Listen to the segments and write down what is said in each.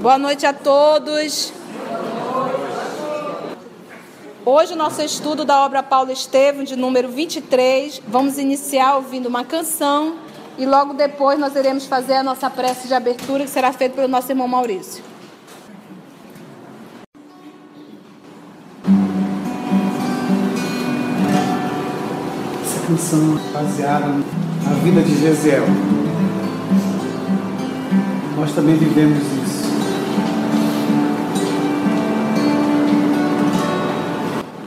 Boa noite a todos. Hoje o nosso estudo da obra Paulo Estevam, de número 23, vamos iniciar ouvindo uma canção e logo depois nós iremos fazer a nossa prece de abertura, que será feita pelo nosso irmão Maurício. Essa canção é baseada na vida de Gesiel. Nós também vivemos isso.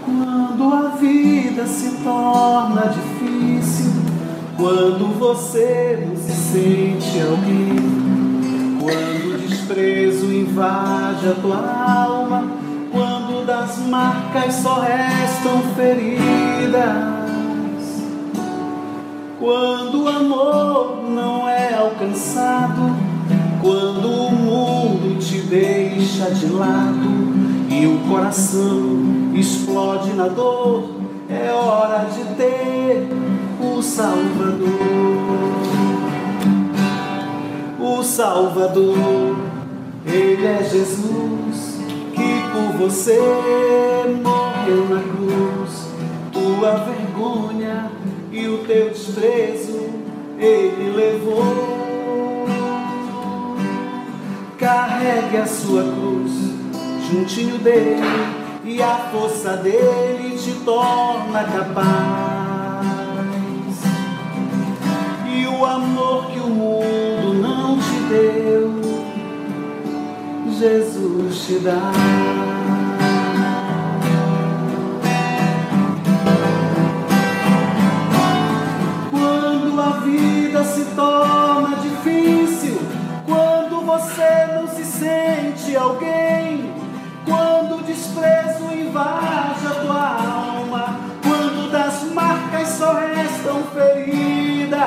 Quando a vida se torna difícil, quando você não se sente alguém, quando o desprezo invade a tua alma, quando das marcas só restam feridas, quando o amor não é alcançado, quando o mundo te deixa de lado e o coração explode na dor, é hora de ter o Salvador. O Salvador, Ele é Jesus, que por você morreu na cruz. Tua vergonha e o teu desprezo Ele levou. Carregue a sua cruz juntinho dele e a força dele te torna capaz. E o amor que o mundo não te deu, Jesus te dá. Quando a vida se torna difícil, quando você não se sente alguém, quando o desprezo invade a tua alma, quando das marcas só restam feridas,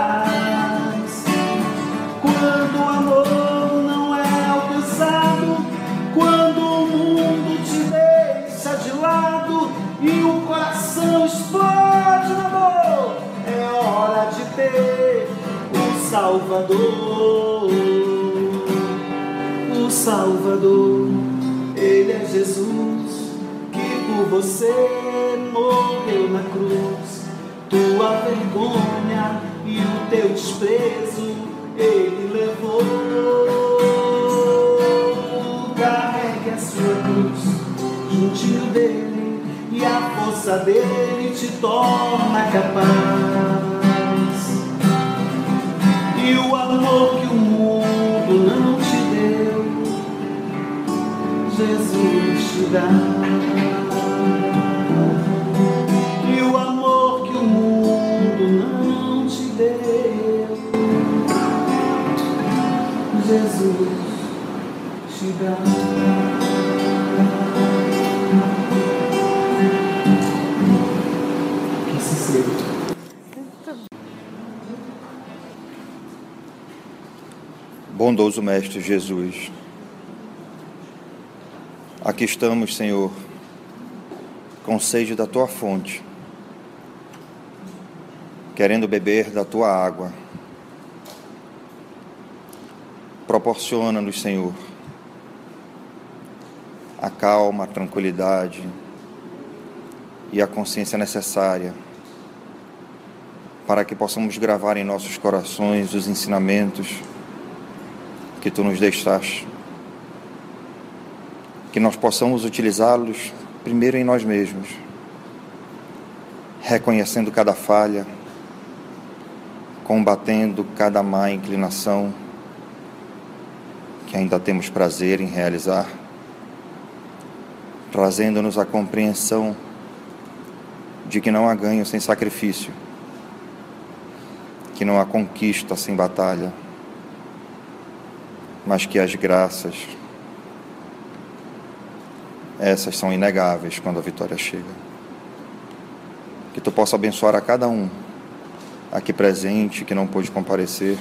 quando o amor não é alcançado, quando o mundo te deixa de lado e o coração explode no amor, é hora de ter o Salvador. O Salvador, Ele é Jesus, que por você morreu na cruz. Tua vergonha e o teu desprezo Ele levou. Carregue a sua cruz juntinho dele e a força dele te torna capaz. E o amor que o mundo não te deu, Jesus te dá. E o amor que o mundo não te deu, Jesus te dá. Que se seja. Bondoso Mestre Jesus, aqui estamos, Senhor, com sede da Tua fonte, querendo beber da Tua água. Proporciona-nos, Senhor, a calma, a tranquilidade e a consciência necessária para que possamos gravar em nossos corações os ensinamentos que Tu nos deixaste, que nós possamos utilizá-los primeiro em nós mesmos, reconhecendo cada falha, combatendo cada má inclinação que ainda temos prazer em realizar, trazendo-nos a compreensão de que não há ganho sem sacrifício, que não há conquista sem batalha, mas que as graças essas são inegáveis quando a vitória chega. Que tu possa abençoar a cada um aqui presente, que não pôde comparecer,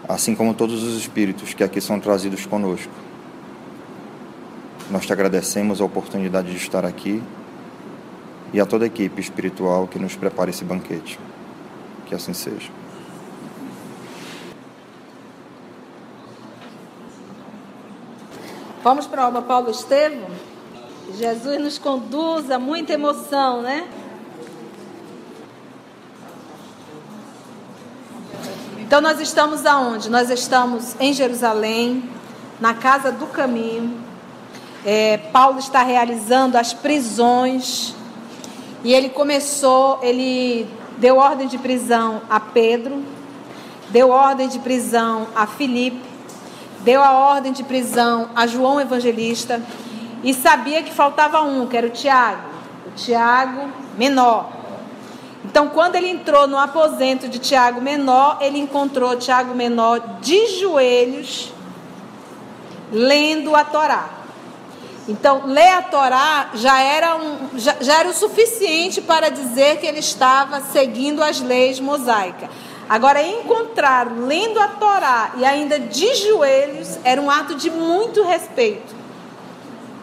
assim como todos os espíritos que aqui são trazidos conosco. Nós te agradecemos a oportunidade de estar aqui e a toda a equipe espiritual que nos prepara esse banquete. Que assim seja. Vamos para a obra Paulo Estevão? Jesus nos conduz a muita emoção, né? Então nós estamos aonde? Nós estamos em Jerusalém, na Casa do Caminho. Paulo está realizando as prisões e ele deu ordem de prisão a Pedro, deu ordem de prisão a Filipe, deu a ordem de prisão a João Evangelista e sabia que faltava um, que era o Tiago menor. Então, quando ele entrou no aposento de Tiago menor, ele encontrou Tiago menor de joelhos, lendo a Torá. Então, ler a Torá já era o suficiente para dizer que ele estava seguindo as leis mosaicas. Agora, encontrar lendo a Torá e ainda de joelhos era um ato de muito respeito.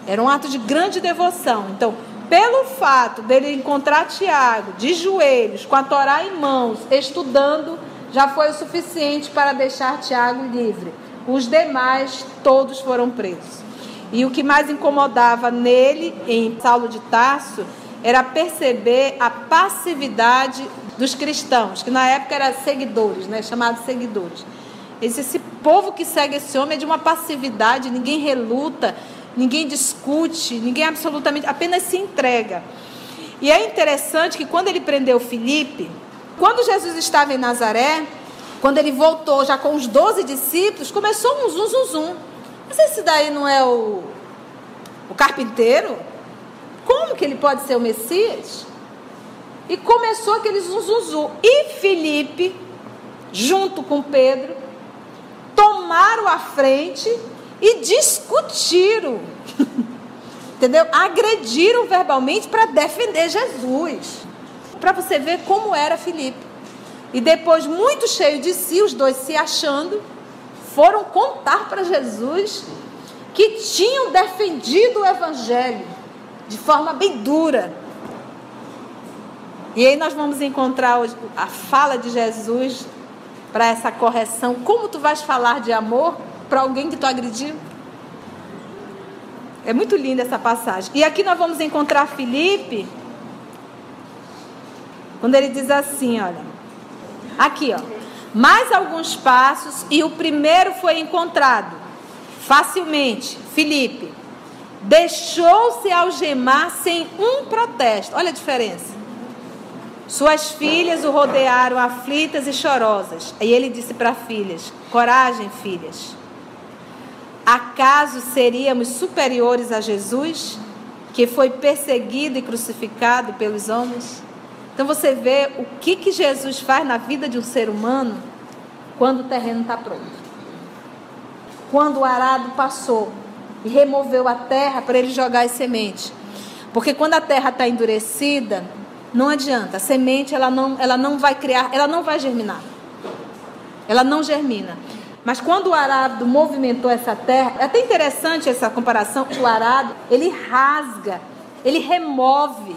Era um ato de grande devoção. Então, pelo fato dele encontrar Tiago de joelhos, com a Torá em mãos, estudando, já foi o suficiente para deixar Tiago livre. Os demais, todos foram presos. E o que mais incomodava nele, em Saulo de Tarso, era perceber a passividade dos cristãos, que na época eram seguidores, né, chamados seguidores. Esse povo que segue esse homem é de uma passividade, ninguém reluta, ninguém discute, ninguém absolutamente, apenas se entrega. E é interessante que quando ele prendeu Filipe, quando Jesus estava em Nazaré, quando ele voltou já com os 12 discípulos, começou um zum. Mas esse daí não é o carpinteiro? Como que ele pode ser o Messias? E começou aquele zum. E Filipe, junto com Pedro, tomaram a frente e discutiram, entendeu? Agrediram verbalmente para defender Jesus. Para você ver como era Filipe. E depois, muito cheio de si, os dois se achando, foram contar para Jesus que tinham defendido o Evangelho de forma bem dura. E aí nós vamos encontrar hoje a fala de Jesus para essa correção. Como tu vais falar de amor para alguém que tu agrediu? É muito linda essa passagem. E aqui nós vamos encontrar Filipe, quando ele diz assim, olha, aqui, ó. Mais alguns passos e o primeiro foi encontrado. Facilmente, Filipe deixou-se algemar sem um protesto. Olha a diferença. Suas filhas o rodearam aflitas e chorosas. Aí ele disse para as filhas: coragem, filhas. Acaso seríamos superiores a Jesus, que foi perseguido e crucificado pelos homens? Então você vê o que Jesus faz na vida de um ser humano quando o terreno está pronto. Quando o arado passou e removeu a terra para ele jogar as sementes. Porque quando a terra está endurecida, não adianta. A semente ela não vai criar, ela não vai germinar. Ela não germina. Mas quando o arado movimentou essa terra, é até interessante essa comparação, o arado, ele rasga, ele remove,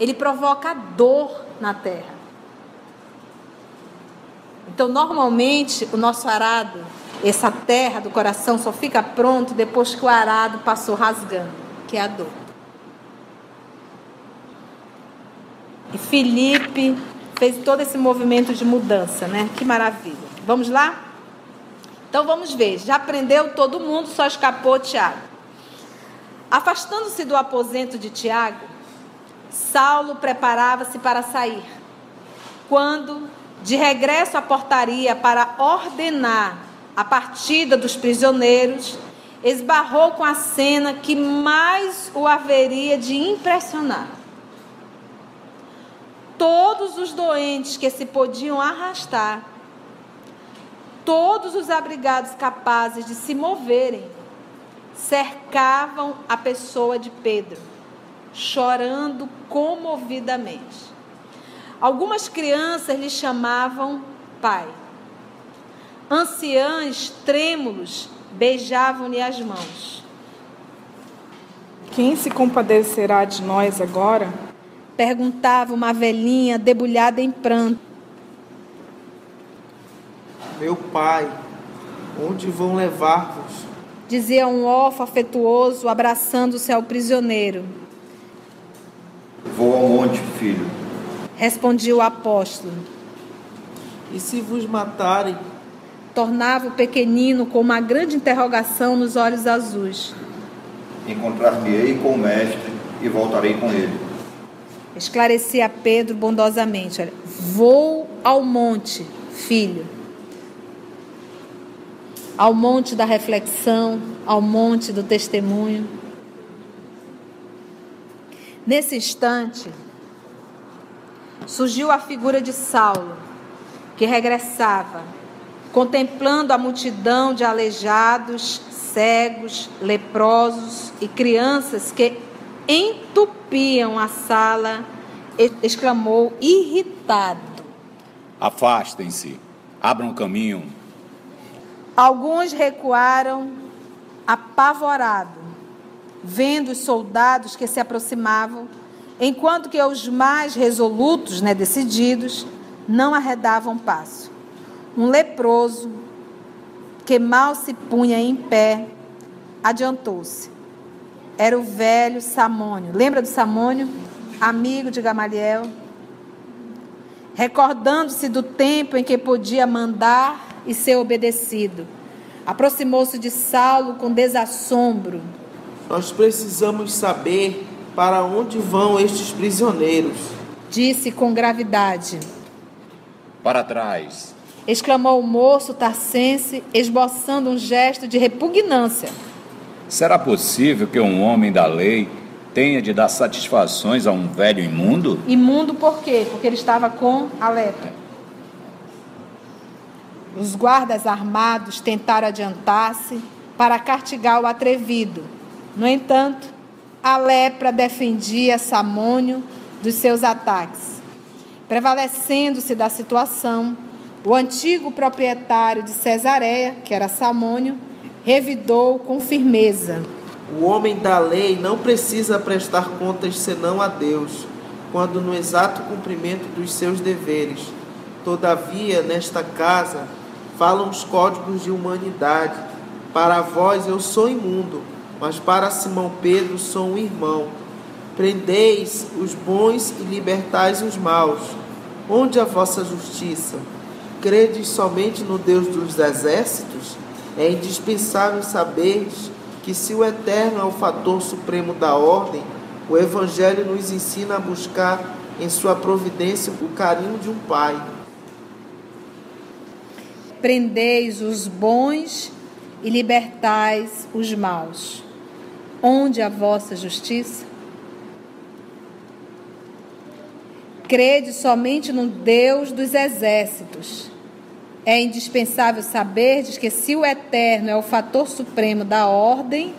ele provoca dor na terra. Então, normalmente, o nosso arado, essa terra do coração, só fica pronto depois que o arado passou rasgando, que é a dor. E Filipe fez todo esse movimento de mudança, né? Que maravilha. Vamos lá? Então, vamos ver. Já prendeu todo mundo, só escapou Tiago. Afastando-se do aposento de Tiago, Saulo preparava-se para sair. Quando, de regresso à portaria para ordenar a partida dos prisioneiros, esbarrou com a cena que mais o haveria de impressionar. Todos os doentes que se podiam arrastar, todos os abrigados capazes de se moverem, cercavam a pessoa de Pedro, chorando comovidamente. Algumas crianças lhe chamavam pai. Anciãos trêmulos beijavam-lhe as mãos. Quem se compadecerá de nós agora? Perguntava uma velhinha debulhada em pranto. Meu pai, onde vão levar-vos? Dizia um órfão afetuoso, abraçando-se ao prisioneiro. Vou ao monte, filho. Respondia o apóstolo. E se vos matarem? Tornava o pequenino com uma grande interrogação nos olhos azuis. Encontrar-me-ei com o mestre e voltarei com ele. Esclarecia Pedro bondosamente. Olha, vou ao monte, filho. Ao monte da reflexão, ao monte do testemunho. Nesse instante, surgiu a figura de Saulo, que regressava, contemplando a multidão de aleijados, cegos, leprosos e crianças que entupiam a sala, exclamou irritado. Afastem-se, abram caminho. Alguns recuaram apavorados, vendo os soldados que se aproximavam, enquanto que os mais resolutos, decididos, não arredavam passo. Um leproso, que mal se punha em pé, adiantou-se. Era o velho Samônio. Lembra do Samônio? Amigo de Gamaliel. Recordando-se do tempo em que podia mandar e ser obedecido, aproximou-se de Saulo com desassombro. Nós precisamos saber para onde vão estes prisioneiros. Disse com gravidade. Para trás. Exclamou o moço tarcense, esboçando um gesto de repugnância. Será possível que um homem da lei tenha de dar satisfações a um velho imundo? Imundo por quê? Porque ele estava com a lepra. Os guardas armados tentaram adiantar-se para castigar o atrevido. No entanto, a lepra defendia Samônio dos seus ataques. Prevalecendo-se da situação, o antigo proprietário de Cesareia, que era Samônio, revidou com firmeza. O homem da lei não precisa prestar contas senão a Deus, quando no exato cumprimento dos seus deveres. Todavia, nesta casa, falam os códigos de humanidade. Para vós eu sou imundo, mas para Simão Pedro sou um irmão. Prendeis os bons e libertais os maus. Onde a vossa justiça? Credes somente no Deus dos exércitos? É indispensável saberes que, se o Eterno é o fator supremo da ordem, o Evangelho nos ensina a buscar em sua providência o carinho de um pai. Prendeis os bons e libertais os maus. Onde a vossa justiça? Crede somente no Deus dos exércitos. É indispensável saberdes que, se o Eterno é o fator supremo da ordem,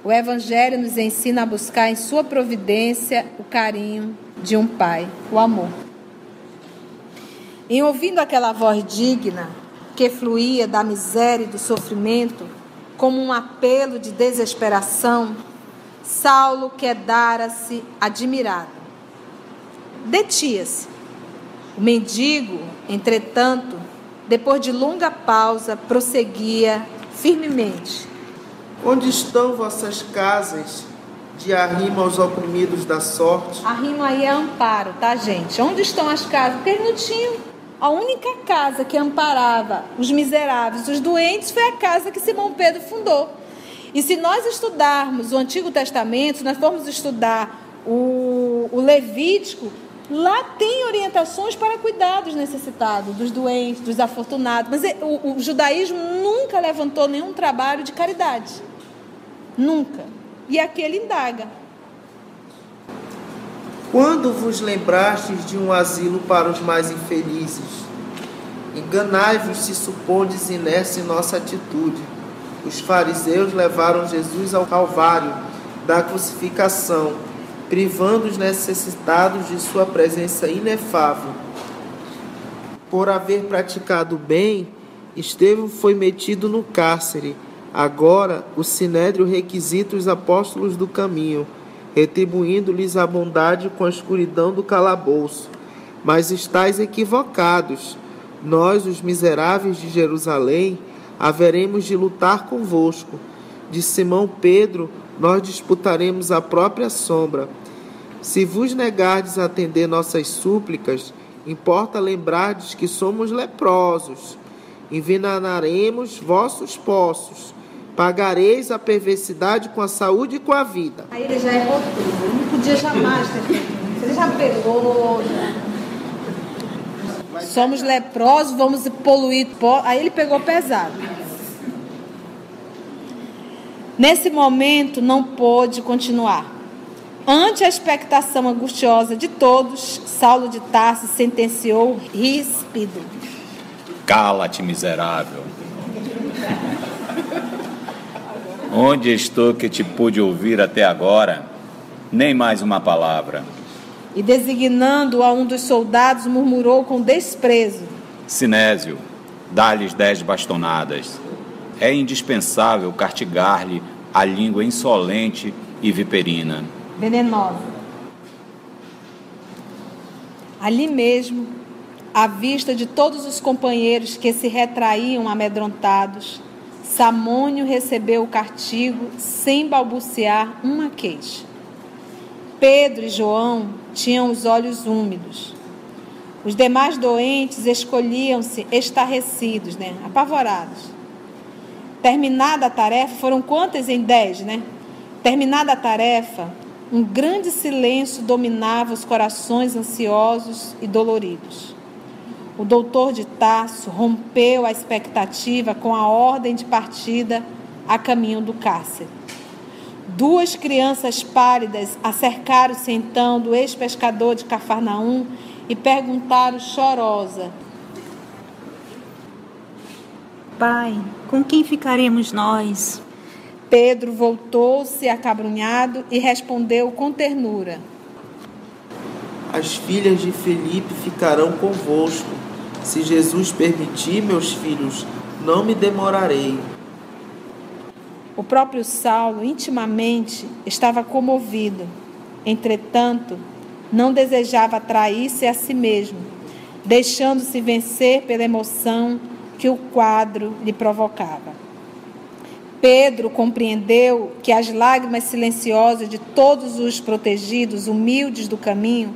o Evangelho nos ensina a buscar em sua providência o carinho de um pai, o amor. Em ouvindo aquela voz digna, que fluía da miséria e do sofrimento, como um apelo de desesperação, Saulo quedara-se admirado. Detia-se. O mendigo, entretanto, depois de longa pausa, prosseguia firmemente. Onde estão vossas casas de arrimo aos oprimidos da sorte? Arrimo aí é amparo, tá, gente? Onde estão as casas? Porque eles não tinham. A única casa que amparava os miseráveis, os doentes, foi a casa que Simão Pedro fundou. E se nós estudarmos o Antigo Testamento, se nós formos estudar o Levítico, lá tem orientações para cuidar dos necessitados, dos doentes, dos afortunados. Mas o judaísmo nunca levantou nenhum trabalho de caridade. Nunca. E aqui ele indaga. Quando vos lembrastes de um asilo para os mais infelizes? Enganai-vos se supondes inércia em nossa atitude. Os fariseus levaram Jesus ao Calvário da crucificação, privando os necessitados de sua presença inefável. Por haver praticado o bem, Estevão foi metido no cárcere. Agora o Sinédrio requisita os apóstolos do caminho, retribuindo-lhes a bondade com a escuridão do calabouço. Mas estáis equivocados. Nós, os miseráveis de Jerusalém, haveremos de lutar convosco. De Simão Pedro, nós disputaremos a própria sombra. Se vos negardes a atender nossas súplicas, importa lembrardes que somos leprosos. Envenenaremos vossos poços. Pagareis a perversidade com a saúde e com a vida. Aí ele já errou tudo. Ele não podia jamais ter feito isso. Ele já pegou. Somos leprosos, vamos poluir. Aí ele pegou pesado. Nesse momento não pôde continuar. Ante a expectação angustiosa de todos, Saulo de Tarso sentenciou ríspido: Cala-te, miserável. Onde estou que te pude ouvir até agora? Nem mais uma palavra. E designando a um dos soldados, murmurou com desprezo: Sinésio, dá-lhes 10 bastonadas. É indispensável castigar-lhe a língua insolente e viperina. Venenosa. Ali mesmo, à vista de todos os companheiros que se retraíam amedrontados, Samônio recebeu o castigo sem balbuciar uma queixa. Pedro e João tinham os olhos úmidos. Os demais doentes escolhiam-se estarrecidos, apavorados. Terminada a tarefa, foram quantas em 10, Terminada a tarefa, um grande silêncio dominava os corações ansiosos e doloridos. O doutor de Tarso rompeu a expectativa com a ordem de partida a caminho do cárcere. 2 crianças pálidas acercaram-se então do ex-pescador de Cafarnaum e perguntaram chorosa: Pai, com quem ficaremos nós? Pedro voltou-se acabrunhado e respondeu com ternura: As filhas de Felipe ficarão convosco. Se Jesus permitir, meus filhos, não me demorarei. O próprio Saulo, intimamente, estava comovido. Entretanto, não desejava trair-se a si mesmo, deixando-se vencer pela emoção que o quadro lhe provocava. Pedro compreendeu que as lágrimas silenciosas de todos os protegidos, humildes do caminho,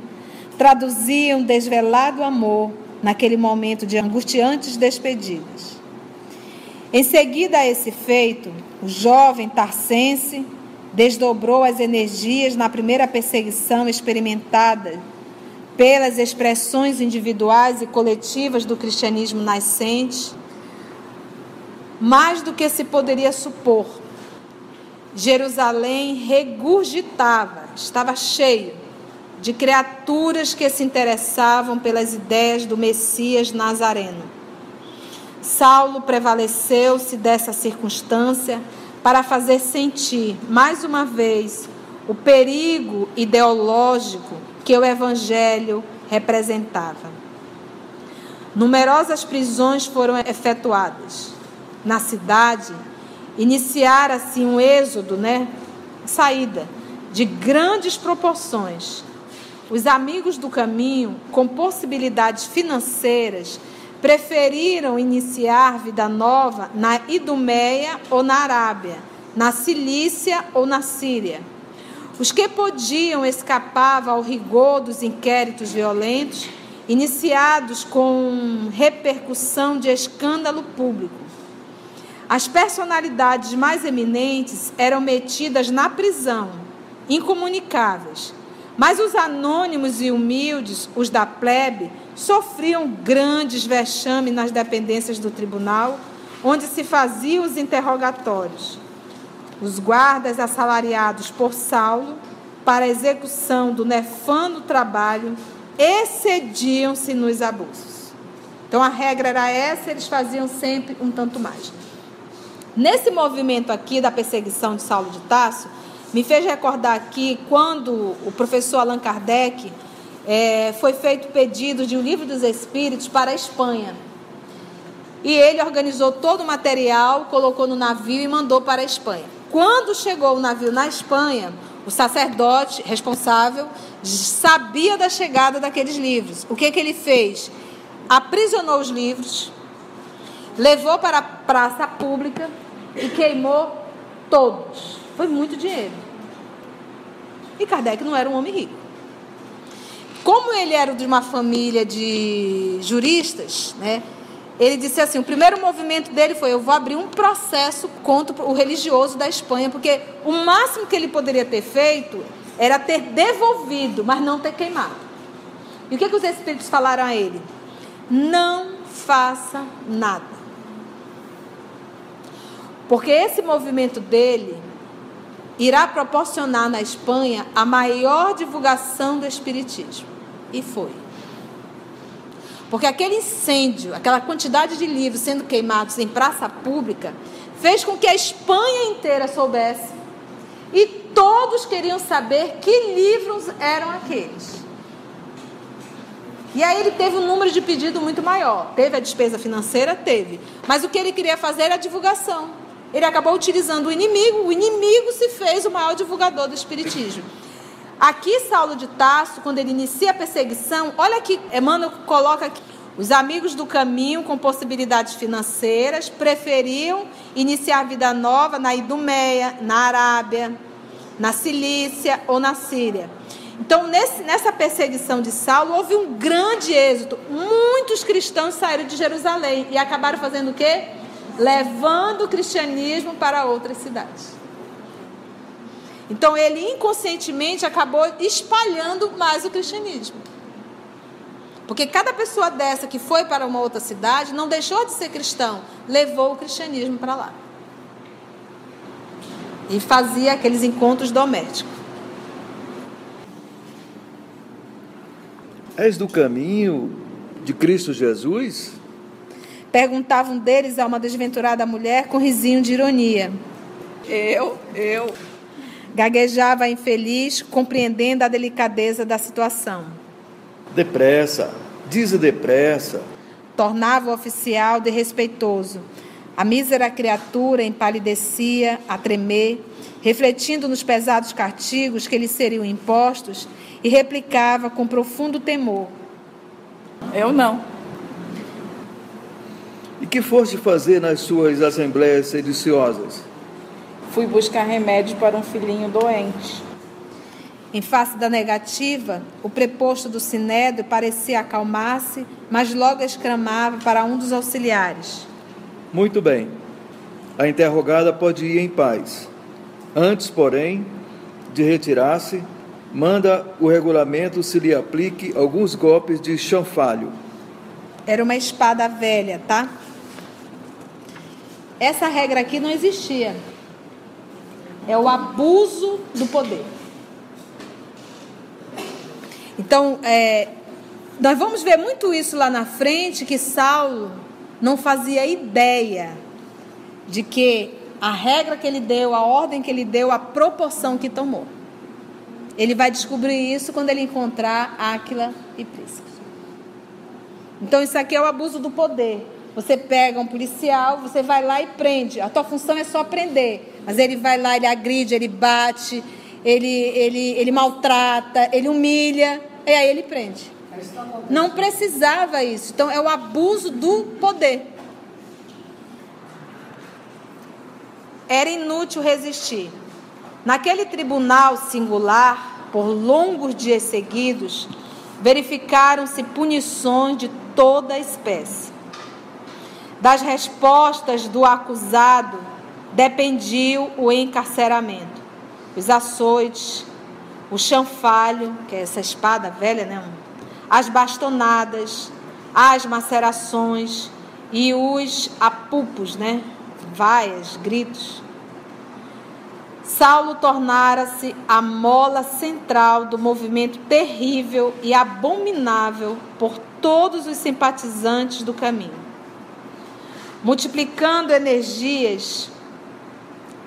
traduziam desvelado amor naquele momento de angustiantes despedidas. Em seguida a esse feito, o jovem tarsense desdobrou as energias na primeira perseguição experimentada pelas expressões individuais e coletivas do cristianismo nascente, mais do que se poderia supor. Jerusalém regurgitava, estava cheio de criaturas que se interessavam pelas ideias do Messias Nazareno. Saulo prevaleceu-se dessa circunstância para fazer sentir, mais uma vez, o perigo ideológico que o Evangelho representava. Numerosas prisões foram efetuadas. Na cidade, iniciara-se um êxodo, saída de grandes proporções. Os amigos do caminho, com possibilidades financeiras, preferiram iniciar vida nova na Idumeia ou na Arábia, na Cilícia ou na Síria. Os que podiam escapavam ao rigor dos inquéritos violentos, iniciados com repercussão de escândalo público. As personalidades mais eminentes eram metidas na prisão, incomunicáveis, mas os anônimos e humildes, os da plebe, sofriam grandes vexames nas dependências do tribunal, onde se faziam os interrogatórios. Os guardas assalariados por Saulo para a execução do nefando trabalho excediam-se nos abusos. Então a regra era essa, eles faziam sempre um tanto mais. Nesse movimento aqui da perseguição de Saulo de Tarso, me fez recordar aqui quando o professor Allan Kardec foi feito pedido de um livro dos Espíritos para a Espanha. E ele organizou todo o material, colocou no navio e mandou para a Espanha. Quando chegou o navio na Espanha, o sacerdote responsável sabia da chegada daqueles livros. O que ele fez? Aprisionou os livros, levou para a praça pública e queimou todos. Foi muito dinheiro. E Kardec não era um homem rico. Como ele era de uma família de juristas, né? Ele disse assim, o primeiro movimento dele foi, eu vou abrir um processo contra o religioso da Espanha, porque o máximo que ele poderia ter feito era ter devolvido, mas não ter queimado. E o que os Espíritos falaram a ele? Não faça nada. Porque esse movimento dele irá proporcionar na Espanha a maior divulgação do Espiritismo. E foi. Porque aquele incêndio, aquela quantidade de livros sendo queimados em praça pública, fez com que a Espanha inteira soubesse. E todos queriam saber que livros eram aqueles. E aí ele teve um número de pedido muito maior. Teve a despesa financeira? Teve. Mas o que ele queria fazer era a divulgação. Ele acabou utilizando o inimigo se fez o maior divulgador do Espiritismo. Aqui, Saulo de Tarso, quando ele inicia a perseguição, olha aqui, Emmanuel coloca aqui, os amigos do caminho com possibilidades financeiras preferiam iniciar a vida nova na Idumeia, na Arábia, na Cilícia ou na Síria. Então, nessa perseguição de Saulo, houve um grande êxito. Muitos cristãos saíram de Jerusalém e acabaram fazendo o quê? Levando o cristianismo para outras cidades. Então, ele inconscientemente acabou espalhando mais o cristianismo. Porque cada pessoa dessa que foi para uma outra cidade não deixou de ser cristão, levou o cristianismo para lá. E fazia aqueles encontros domésticos. És do caminho de Cristo Jesus? Perguntava um deles a uma desventurada mulher com risinho de ironia. Eu. Gaguejava a infeliz, compreendendo a delicadeza da situação. Depressa, dize depressa. Tornava o oficial desrespeitoso. A mísera criatura empalidecia, a tremer, refletindo nos pesados castigos que lhe seriam impostos, e replicava com profundo temor. Eu não. E que foste fazer nas suas assembleias sediciosas? Fui buscar remédio para um filhinho doente. Em face da negativa, o preposto do sinédrio parecia acalmar-se, mas logo exclamava para um dos auxiliares. Muito bem. A interrogada pode ir em paz. Antes, porém, de retirar-se, manda o regulamento se lhe aplique alguns golpes de chanfalho. Era uma espada velha, tá? Essa regra aqui não existia. É o abuso do poder. Então, nós vamos ver muito isso lá na frente, que Saulo não fazia ideia de que a regra que ele deu, a ordem que ele deu, a proporção que tomou. Ele vai descobrir isso quando ele encontrar Áquila e Prisca. Então, isso aqui é o abuso do poder. Você pega um policial, você vai lá e prende. A tua função é só prender. Mas ele vai lá, ele agride, ele bate, ele maltrata, ele humilha, e aí ele prende. Não precisava isso. Então, é o abuso do poder. Era inútil resistir. Naquele tribunal singular, por longos dias seguidos, verificaram-se punições de toda a espécie. Das respostas do acusado dependia o encarceramento. Os açoites, o chanfalho, que é essa espada velha, né? As bastonadas, as macerações e os apupos, né? Vaias, gritos. Saulo tornara-se a mola central do movimento terrível e abominável por todos os simpatizantes do caminho. Multiplicando energias,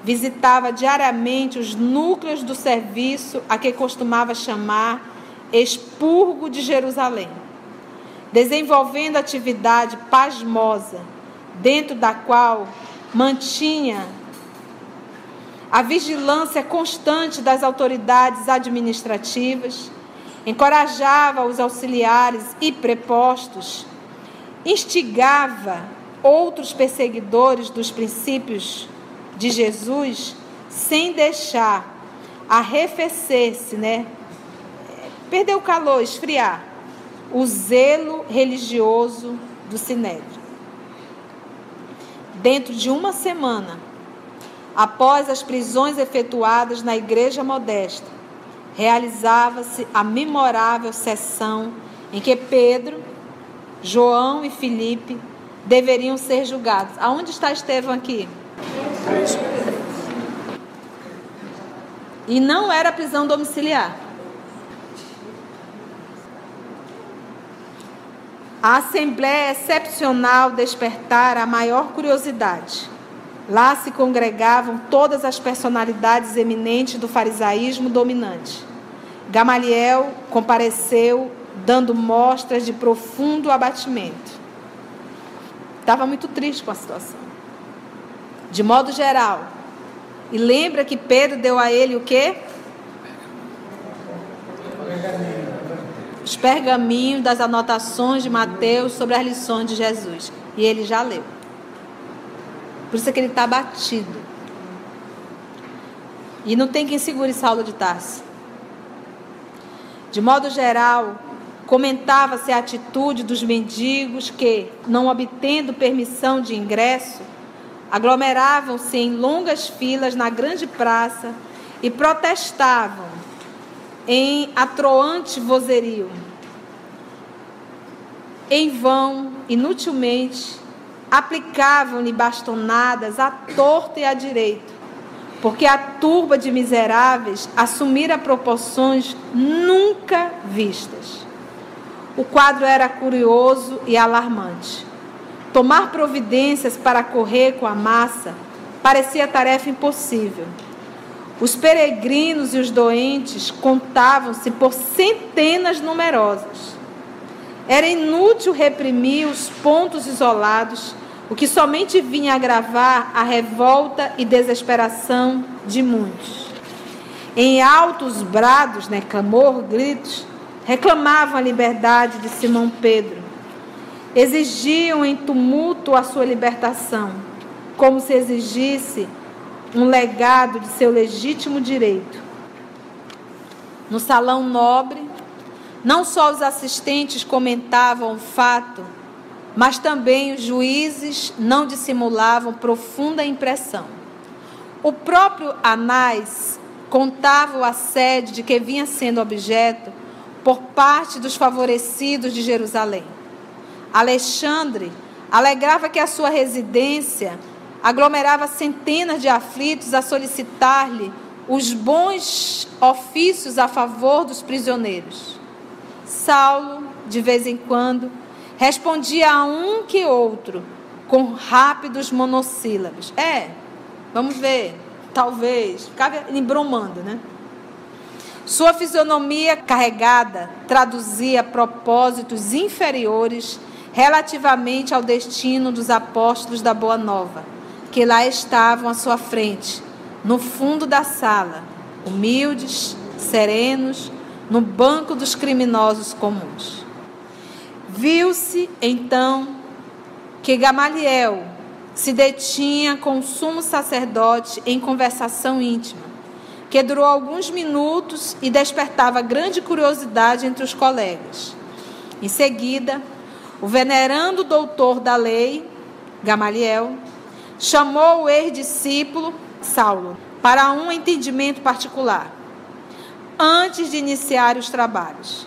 visitava diariamente os núcleos do serviço a que costumava chamar Expurgo de Jerusalém, desenvolvendo atividade pasmosa, dentro da qual mantinha a vigilância constante das autoridades administrativas, encorajava os auxiliares e prepostos, instigava outros perseguidores dos princípios de Jesus, sem deixar arrefecer-se, perder o calor, esfriar, o zelo religioso do Sinédrio. Dentro de uma semana, após as prisões efetuadas na igreja modesta, realizava-se a memorável sessão em que Pedro, João e Filipe deveriam ser julgados. Aonde está Estevão aqui? E não era prisão domiciliar. A assembleia excepcional despertara a maior curiosidade. Lá se congregavam todas as personalidades eminentes do farisaísmo dominante. Gamaliel compareceu, dando mostras de profundo abatimento. Estava muito triste com a situação. De modo geral. E lembra que Pedro deu a ele o quê? Os pergaminhos das anotações de Mateus sobre as lições de Jesus. E ele já leu. Por isso é que ele está abatido. E não tem quem segure Saulo de Tarso. De modo geral, comentava-se a atitude dos mendigos que, não obtendo permissão de ingresso, aglomeravam-se em longas filas na grande praça e protestavam em atroante vozerio. Em vão, inutilmente, aplicavam-lhe bastonadas à torta e à direita, porque a turba de miseráveis assumira proporções nunca vistas. O quadro era curioso e alarmante. Tomar providências para correr com a massa parecia tarefa impossível. Os peregrinos e os doentes contavam-se por centenas numerosas. Era inútil reprimir os pontos isolados, o que somente vinha agravar a revolta e desesperação de muitos. Em altos brados, clamor, gritos, reclamavam a liberdade de Simão Pedro. Exigiam em tumulto a sua libertação, como se exigisse um legado de seu legítimo direito. No salão nobre, não só os assistentes comentavam o fato, mas também os juízes não dissimulavam profunda impressão. O próprio Anás contava o assédio de que vinha sendo objeto por parte dos favorecidos de Jerusalém. Alexandre alegrava que a sua residência aglomerava centenas de aflitos a solicitar-lhe os bons ofícios a favor dos prisioneiros. Saulo, de vez em quando, respondia a um que outro com rápidos monossílabos. Vamos ver, talvez, ficava embromando, Sua fisionomia carregada traduzia propósitos inferiores relativamente ao destino dos apóstolos da Boa Nova, que lá estavam à sua frente, no fundo da sala, humildes, serenos, no banco dos criminosos comuns. Viu-se, então, que Gamaliel se detinha com o sumo sacerdote em conversação íntima, que durou alguns minutos e despertava grande curiosidade entre os colegas. Em seguida, o venerando doutor da lei, Gamaliel, chamou o ex-discípulo, Saulo, para um entendimento particular, antes de iniciar os trabalhos.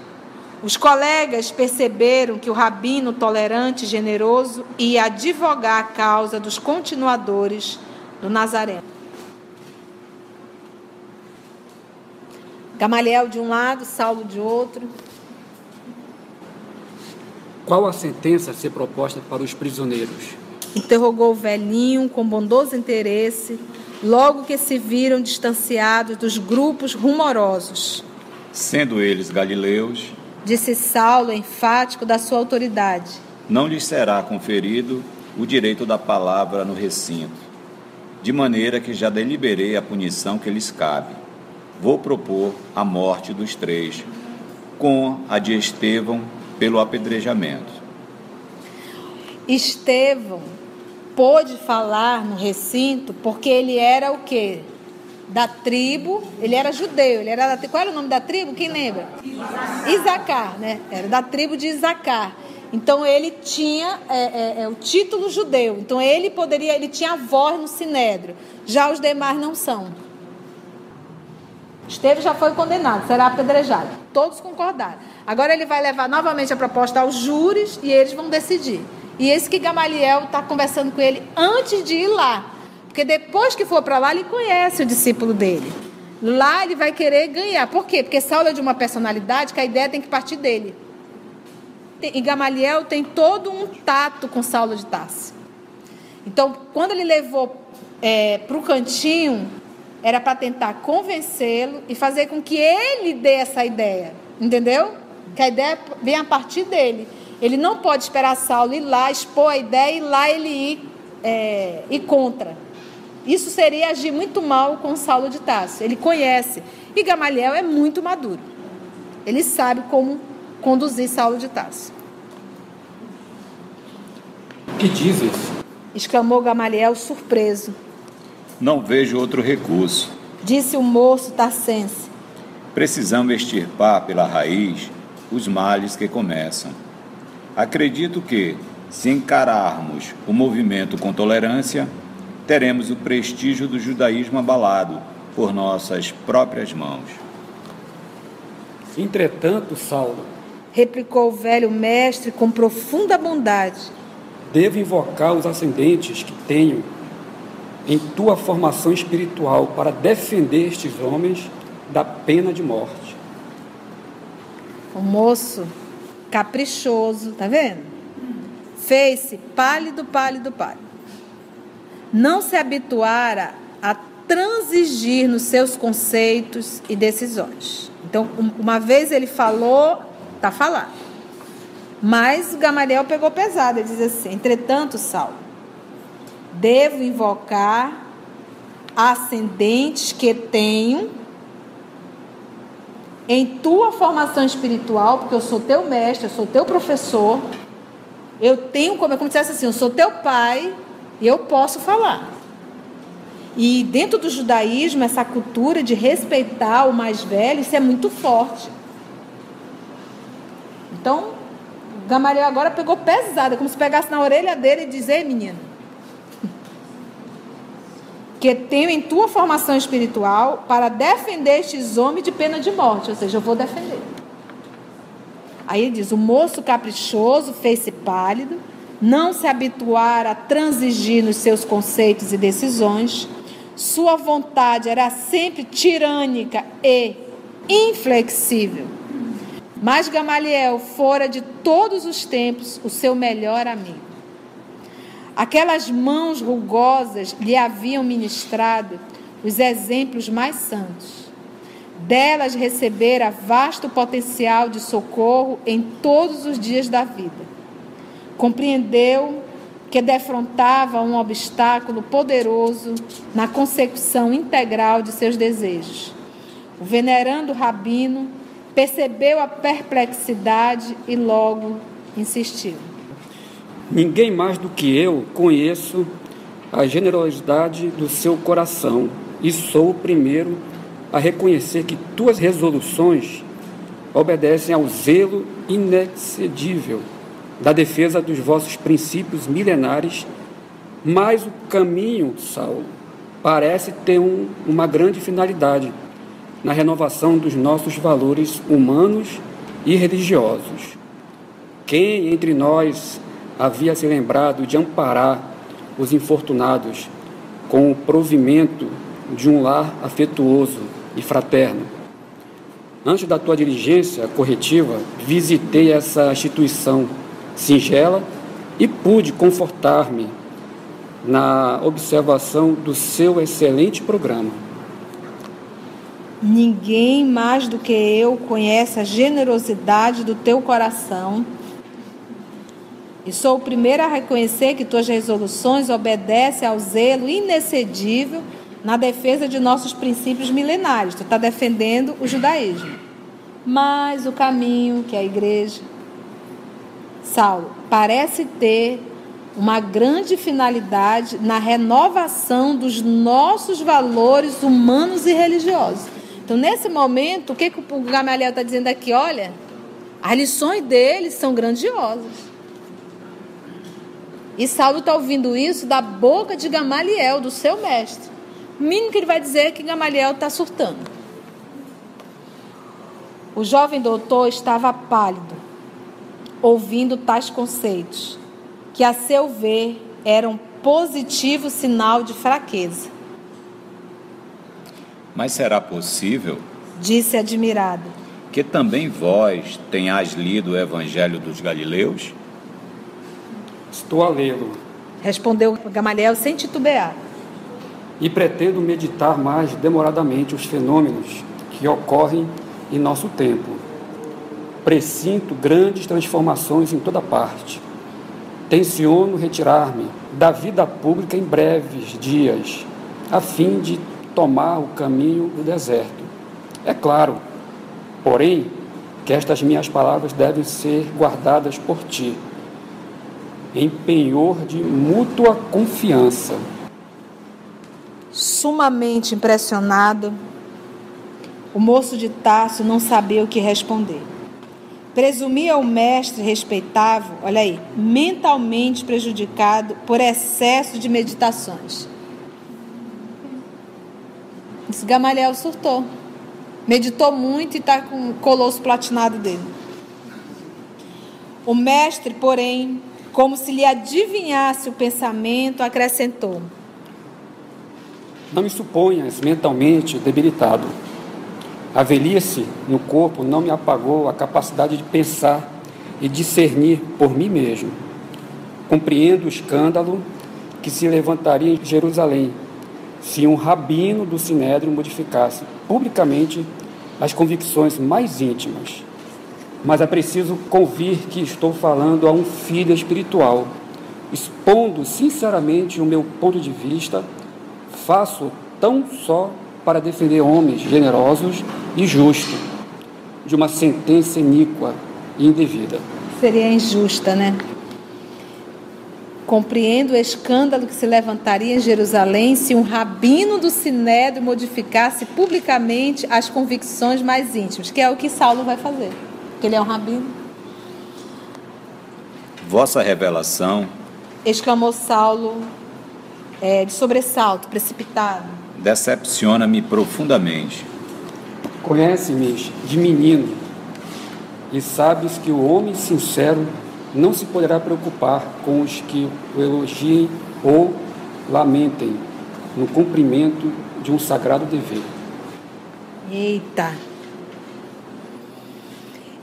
Os colegas perceberam que o rabino tolerante e generoso ia advogar a causa dos continuadores do Nazareno. Gamaliel de um lado, Saulo de outro. Qual a sentença a ser proposta para os prisioneiros? Interrogou o velhinho com bondoso interesse, logo que se viram distanciados dos grupos rumorosos. Sendo eles galileus, disse Saulo, enfático da sua autoridade, não lhes será conferido o direito da palavra no recinto, de maneira que já deliberei a punição que lhes cabe. Vou propor a morte dos 3, com a de Estevão pelo apedrejamento. Estevão pôde falar no recinto porque ele era o quê? Da tribo, ele era judeu, ele era qual era o nome da tribo? Quem lembra? Isacar, né? Era da tribo de Isacar. Então ele tinha o título judeu. Então ele tinha a voz no sinédrio. Já os demais não são. Estevão já foi condenado, será apedrejado. Todos concordaram. Agora ele vai levar novamente a proposta aos júris e eles vão decidir. E esse que Gamaliel está conversando com ele antes de ir lá. Porque depois que for para lá, ele conhece o discípulo dele. Lá ele vai querer ganhar. Por quê? Porque Saulo é de uma personalidade que a ideia tem que partir dele. E Gamaliel tem todo um tato com Saulo de Tarso. Então, quando ele levou para o cantinho, era para tentar convencê-lo e fazer com que ele dê essa ideia. Entendeu? Que a ideia vem a partir dele. Ele não pode esperar Saulo ir lá, expor a ideia e lá ele ir contra. Isso seria agir muito mal com Saulo de Tarso. Ele conhece. E Gamaliel é muito maduro. Ele sabe como conduzir Saulo de Tarso. Que dizes? Exclamou Gamaliel surpreso. Não vejo outro recurso. Disse o moço tarsense. Precisamos extirpar pela raiz os males que começam. Acredito que, se encararmos o movimento com tolerância, teremos o prestígio do judaísmo abalado por nossas próprias mãos. Entretanto, Saulo, replicou o velho mestre com profunda bondade, devo invocar os ascendentes que tenho em tua formação espiritual para defender estes homens da pena de morte. O moço, caprichoso, tá vendo? Fez-se pálido. Não se habituara a transigir nos seus conceitos e decisões. Então, uma vez ele falou, está falado. Mas o Gamaliel pegou pesado, ele diz assim: entretanto, Saulo, devo invocar ascendentes que tenho em tua formação espiritual, porque eu sou teu mestre, eu sou teu professor, eu tenho, como se dissesse assim, eu sou teu pai, e eu posso falar. E dentro do judaísmo, essa cultura de respeitar o mais velho, isso é muito forte. Então, Gamaliel agora pegou pesado, como se pegasse na orelha dele e dizer: menino, que tenho em tua formação espiritual para defender estes homens de pena de morte, ou seja, eu vou defender. Aí ele diz: o moço caprichoso fez-se pálido, não se habituar a transigir nos seus conceitos e decisões, sua vontade era sempre tirânica e inflexível. Mas Gamaliel fora de todos os tempos o seu melhor amigo. Aquelas mãos rugosas lhe haviam ministrado os exemplos mais santos. Delas recebera vasto potencial de socorro em todos os dias da vida. Compreendeu que defrontava um obstáculo poderoso na consecução integral de seus desejos. O venerando rabino percebeu a perplexidade e logo insistiu. Ninguém mais do que eu conheço a generosidade do seu coração e sou o primeiro a reconhecer que tuas resoluções obedecem ao zelo inexcedível da defesa dos vossos princípios milenares, mas o caminho, Saulo, parece ter uma grande finalidade na renovação dos nossos valores humanos e religiosos. Quem entre nós havia se lembrado de amparar os infortunados com o provimento de um lar afetuoso e fraterno? Antes da tua diligência corretiva, visitei essa instituição singela e pude confortar-me na observação do seu excelente programa. Ninguém mais do que eu conhece a generosidade do teu coração e sou o primeiro a reconhecer que tuas resoluções obedecem ao zelo inexcedível na defesa de nossos princípios milenários. Tu está defendendo o judaísmo. Mas o caminho, que é a igreja, Saulo, parece ter uma grande finalidade na renovação dos nossos valores humanos e religiosos. Então, nesse momento, o que o Gamaliel está dizendo aqui? Olha, as lições deles são grandiosas. E Saulo está ouvindo isso da boca de Gamaliel, do seu mestre. O mínimo que ele vai dizer é que Gamaliel está surtando. O jovem doutor estava pálido, ouvindo tais conceitos, que, a seu ver, eram positivo sinal de fraqueza. Mas será possível, disse admirado, que também vós tenhais lido o Evangelho dos Galileus? Estou a lê-lo. Respondeu Gamaliel sem titubear. E pretendo meditar mais demoradamente os fenômenos que ocorrem em nosso tempo. Presinto grandes transformações em toda parte. Tenciono retirar-me da vida pública em breves dias, a fim de tomar o caminho do deserto. É claro, porém, que estas minhas palavras devem ser guardadas por ti, em penhor de mútua confiança. Sumamente impressionado, o moço de Tarso não sabia o que responder. Presumia o mestre respeitável, olha aí, mentalmente prejudicado por excesso de meditações. Esse Gamaliel surtou. Meditou muito e está com o colosso platinado dele. O mestre, porém, como se lhe adivinhasse o pensamento, acrescentou: Não me suponhas mentalmente debilitado. A velhice no corpo não me apagou a capacidade de pensar e discernir por mim mesmo. Compreendo o escândalo que se levantaria em Jerusalém se um rabino do Sinédrio modificasse publicamente as convicções mais íntimas. Mas é preciso convir que estou falando a um filho espiritual. Expondo sinceramente o meu ponto de vista, faço tão só para defender homens generosos e justos de uma sentença iníqua e indevida. Seria injusta, né? Compreendo o escândalo que se levantaria em Jerusalém se um rabino do Sinédrio modificasse publicamente as convicções mais íntimas, que é o que Saulo vai fazer, porque ele é um rabino. Vossa revelação, exclamou Saulo, de sobressalto, precipitado, decepciona-me profundamente. Conhece-me de menino e sabes que o homem sincero não se poderá preocupar com os que o elogiem ou lamentem no cumprimento de um sagrado dever. Eita!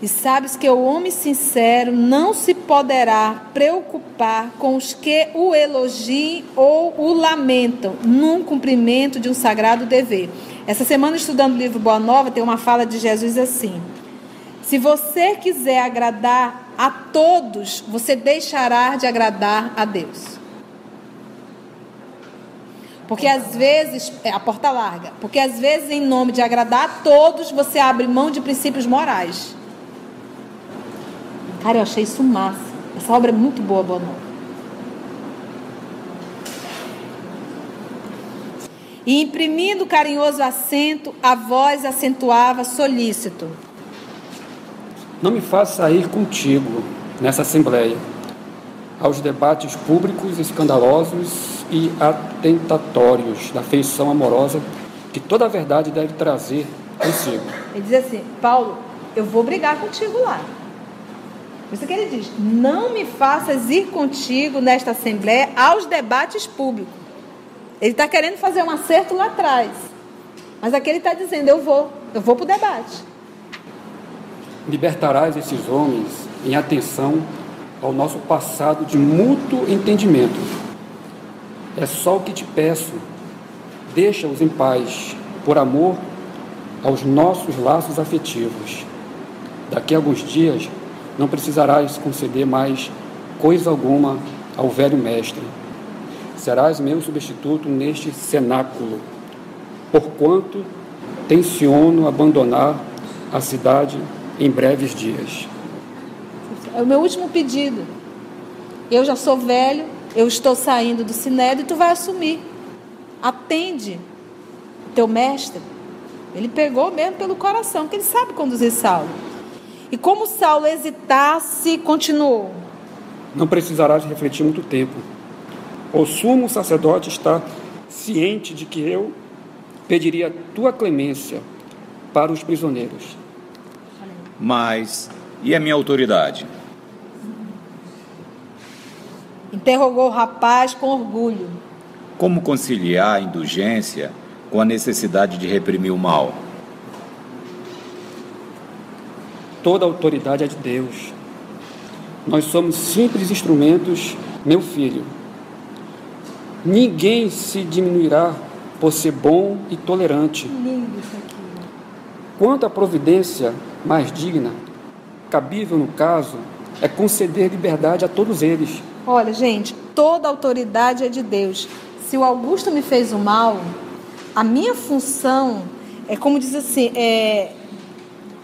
E sabes que o homem sincero não se poderá preocupar com os que o elogiem ou o lamentam num cumprimento de um sagrado dever. Essa semana, estudando o livro Boa Nova, tem uma fala de Jesus assim: se você quiser agradar a todos, você deixará de agradar a Deus. Porque às vezes, a porta larga, porque às vezes em nome de agradar a todos, você abre mão de princípios morais. Cara, eu achei isso massa. Essa obra é muito boa, Boa Nova. E imprimindo carinhoso acento, a voz acentuava solícito: Não me faça ir contigo nessa assembleia, aos debates públicos escandalosos e atentatórios da feição amorosa que toda a verdade deve trazer consigo. Ele diz assim: Paulo, eu vou brigar contigo lá. Isso que ele diz: não me faças ir contigo nesta assembleia aos debates públicos. Ele está querendo fazer um acerto lá atrás. Mas aqui ele está dizendo: eu vou para o debate. Libertarás esses homens em atenção ao nosso passado de mútuo entendimento. É só o que te peço. Deixa-os em paz, por amor aos nossos laços afetivos. Daqui a alguns dias não precisarás conceder mais coisa alguma ao velho mestre. Serás meu substituto neste cenáculo, porquanto tenciono abandonar a cidade em breves dias. É o meu último pedido. Eu já sou velho, eu estou saindo do sinédrio e tu vai assumir. Atende teu mestre. Ele pegou mesmo pelo coração, que ele sabe conduzir Saulo. E como Saulo hesitasse, continuou. Não precisarás refletir muito tempo. O sumo sacerdote está ciente de que eu pediria tua clemência para os prisioneiros. Mas, e a minha autoridade? Interrogou o rapaz com orgulho. Como conciliar a indulgência com a necessidade de reprimir o mal? Toda a autoridade é de Deus. Nós somos simples instrumentos, meu filho. Ninguém se diminuirá por ser bom e tolerante. Lindo isso aqui. Quanto à providência mais digna, cabível no caso, é conceder liberdade a todos eles. Olha, gente, toda autoridade é de Deus. Se o Augusto me fez o mal, a minha função é, como diz assim,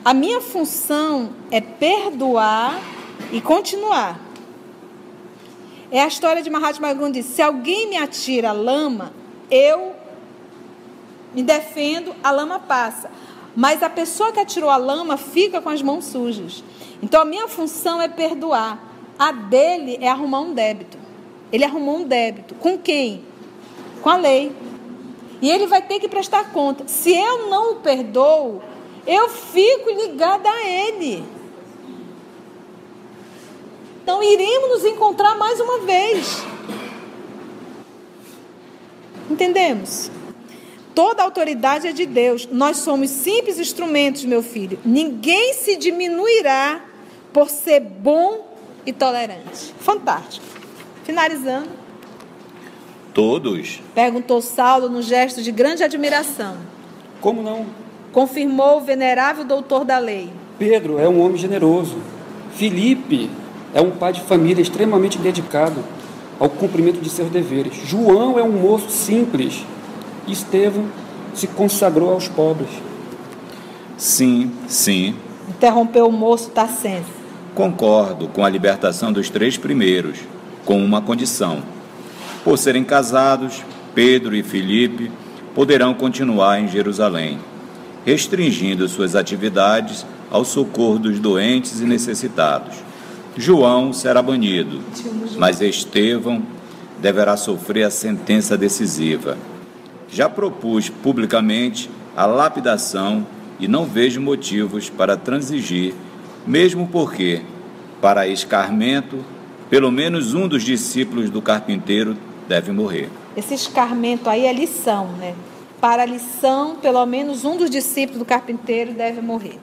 a minha função é perdoar e continuar. É a história de Mahatma Gandhi. Se alguém me atira a lama, eu me defendo, a lama passa. Mas a pessoa que atirou a lama fica com as mãos sujas. Então a minha função é perdoar. A dele é arrumar um débito. Ele arrumou um débito. Com quem? Com a lei. E ele vai ter que prestar conta. Se eu não o perdoo, eu fico ligada a ele. Então iremos nos encontrar mais uma vez. Entendemos? Toda a autoridade é de Deus. Nós somos simples instrumentos, meu filho. Ninguém se diminuirá por ser bom e tolerante. Fantástico. Finalizando. Todos? Perguntou Saulo no gesto de grande admiração. Como não? Confirmou o venerável doutor da lei. Pedro é um homem generoso. Filipe é um pai de família extremamente dedicado ao cumprimento de seus deveres. João é um moço simples. Estevão se consagrou aos pobres. Sim, sim. Interrompeu o moço Tassense. Concordo com a libertação dos 3 primeiros, com uma condição. Por serem casados, Pedro e Filipe poderão continuar em Jerusalém, restringindo suas atividades ao socorro dos doentes e necessitados. João será banido, mas Estevão deverá sofrer a sentença decisiva. Já propus publicamente a lapidação e não vejo motivos para transigir, mesmo porque, para escarmento, pelo menos um dos discípulos do carpinteiro deve morrer. Esse escarmento aí é lição, né? Para a lição, pelo menos um dos discípulos do carpinteiro deve morrer.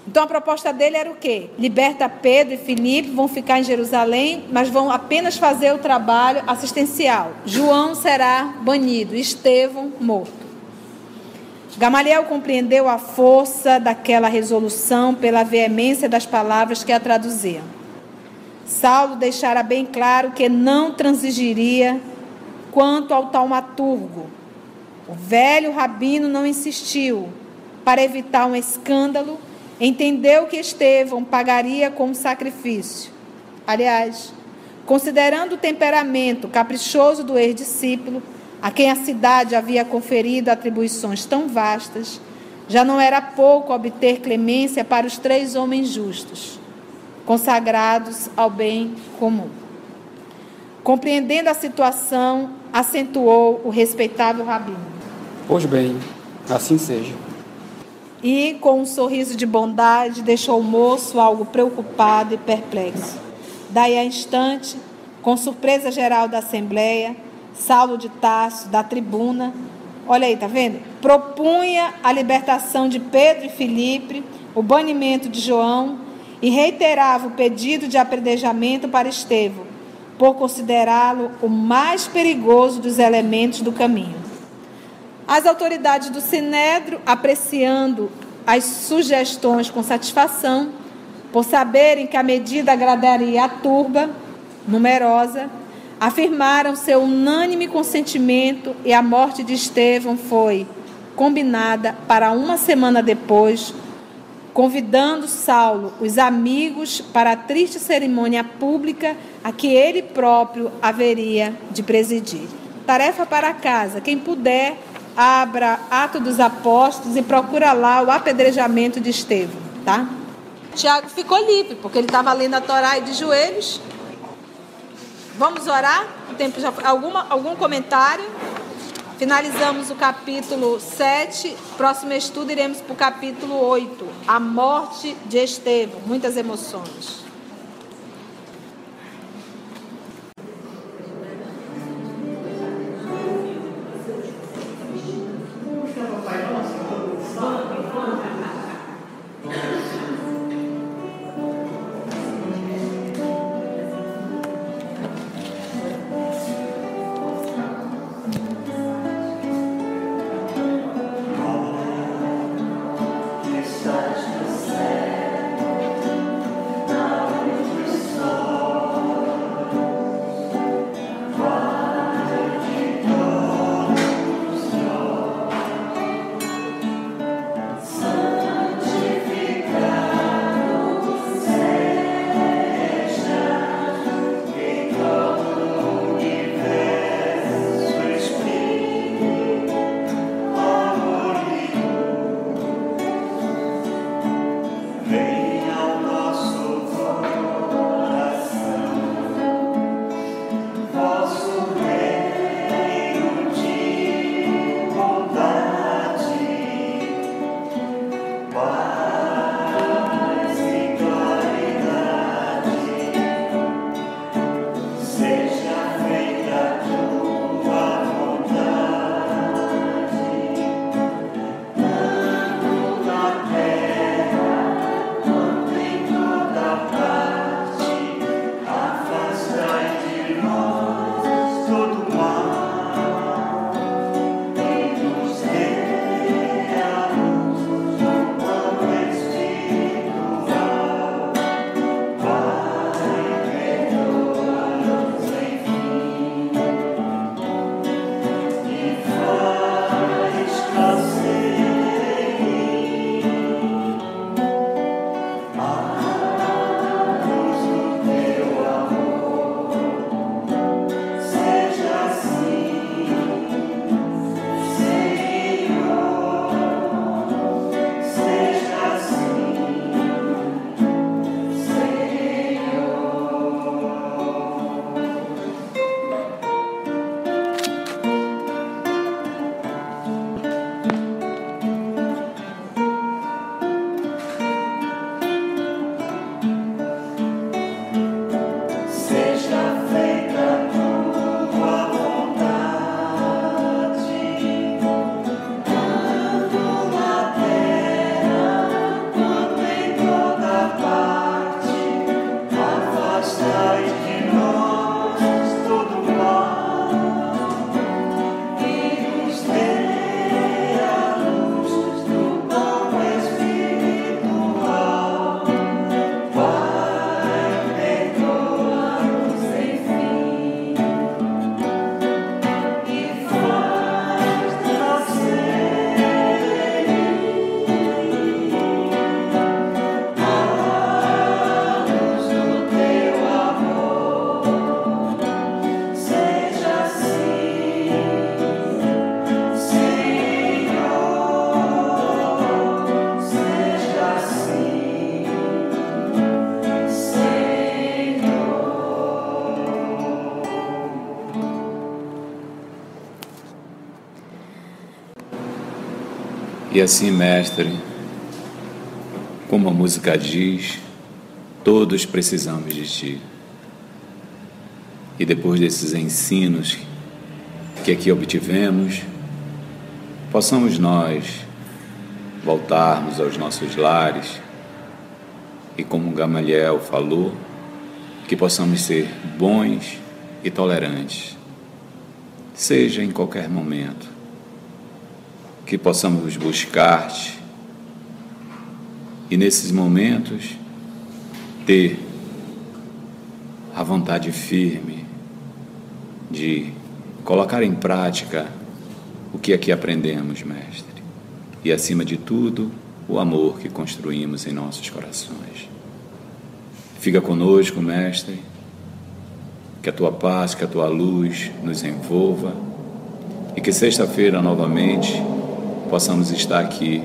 Então a proposta dele era o quê? Liberta Pedro e Filipe, vão ficar em Jerusalém, mas vão apenas fazer o trabalho assistencial. João será banido, Estevão morto. Gamaliel compreendeu a força daquela resolução pela veemência das palavras que a traduziam. Saulo deixara bem claro que não transigiria quanto ao taumaturgo. O velho rabino não insistiu. Para evitar um escândalo, entendeu que Estevão pagaria com um sacrifício. Aliás, considerando o temperamento caprichoso do ex-discípulo, a quem a cidade havia conferido atribuições tão vastas, já não era pouco obter clemência para os 3 homens justos, consagrados ao bem comum. Compreendendo a situação, acentuou o respeitável rabino. Pois bem, assim seja. E, com um sorriso de bondade, deixou o moço algo preocupado e perplexo. Daí a instante, com surpresa geral da Assembleia, Saulo de Tarso, da tribuna, olha aí, tá vendo? Propunha a libertação de Pedro e Filipe, o banimento de João, e reiterava o pedido de apredejamento para Estevão, por considerá-lo o mais perigoso dos elementos do caminho. As autoridades do Sinédrio, apreciando as sugestões com satisfação, por saberem que a medida agradaria à turba numerosa, afirmaram seu unânime consentimento e a morte de Estevão foi combinada para uma semana depois, convidando Saulo, os amigos, para a triste cerimônia pública a que ele próprio haveria de presidir. Tarefa para casa. Quem puder, abra Atos dos Apóstolos e procura lá o apedrejamento de Estevão, tá? Tiago ficou livre, porque ele estava lendo a Torá e de joelhos. Vamos orar? O tempo já foi. Algum comentário? Finalizamos o capítulo 7. Próximo estudo iremos para o capítulo 8. A morte de Estevão. Muitas emoções. E assim, mestre, como a música diz, todos precisamos de ti. E depois desses ensinos que aqui obtivemos, possamos nós voltarmos aos nossos lares e, como Gamaliel falou, que possamos ser bons e tolerantes, seja em qualquer momento, que possamos buscar-te e nesses momentos ter a vontade firme de colocar em prática o que aqui aprendemos, Mestre, e acima de tudo, o amor que construímos em nossos corações. Fica conosco, Mestre, que a tua paz, que a tua luz nos envolva e que sexta-feira novamente possamos estar aqui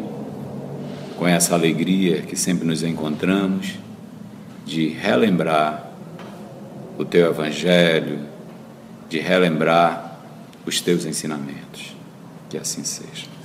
com essa alegria que sempre nos encontramos de relembrar o teu Evangelho, de relembrar os teus ensinamentos. Que assim seja.